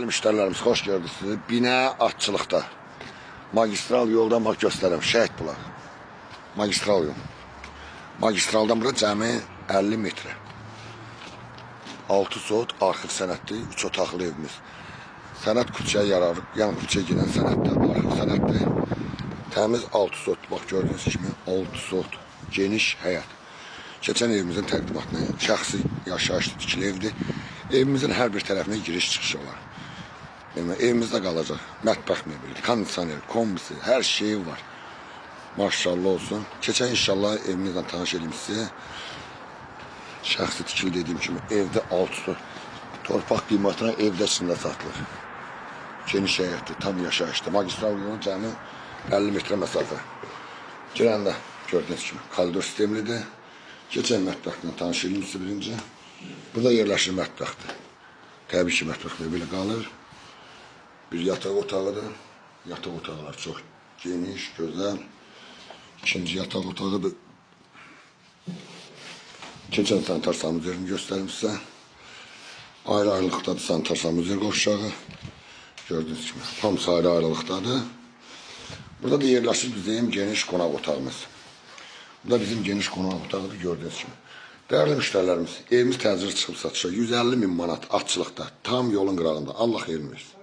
Müşterilerimiz hoş gördük sizi. Bina atçılıqda. Magistral yoldan bak göstərəm. Şəhid bulaq. Magistral yol. Magistraldan bura cəmi 50 metre. 6 sot, arxiv sənədli, 3 otaqlı evimiz. Sənəd küçəyə yararıq. Yəni küçəyə gedən sənəddə, arxiv sənəddə. Təmiz 6 sot. Bax gördüyünüz kimi 6 sot. Geniş həyat. Keçən evimizin təqdimatına şəxsi yaşayışlı tikili evdir. Evimizin hər bir tərəfinə giriş çıxışı var. Evimizdə qalacaq. Mətbəx mebeli, kondisioner, kombisi, hər şeyi var. Maşallah olsun. Keçən inşallah evimizlə tanış edeyim sizə. Şəxsi tikili dediyim kimi evdə 6 sot. Torpaq qiymətinə evdə içində satılır. Geniş həyətli, tam yaşayışlı. Magistral yolun cəmi 50 metre məsafə. Girəndə gördüyünüz kimi koridor sistemlidir. Keçən mətbəxlə tanış edeyim sizə birinci. Burada yerləşir mətbəxdir. Təbii ki, mətbəx belə qalır. Bir yataq otağıdır. Yataq otaqlar çox geniş, gözəl. İkinci yataq otağıdır. Keçən sanitar sanuzyerini göstərim sizə. Ayrı-ayrılıqdadır sanitar sanuzyer qovşağı. Gördüyünüz kimi hamısı ayrı-ayrılıqdadır. Burada da yerləşir bizim geniş qonaq otağımız. Bu da bizim geniş qonaq otağıdır gördüyünüz kimi. Değerli müşterilerimiz, evimiz təcili çıxıb satışa 150 min manat atçılıqda, tam yolun qırağında. Allah xeyrini versin.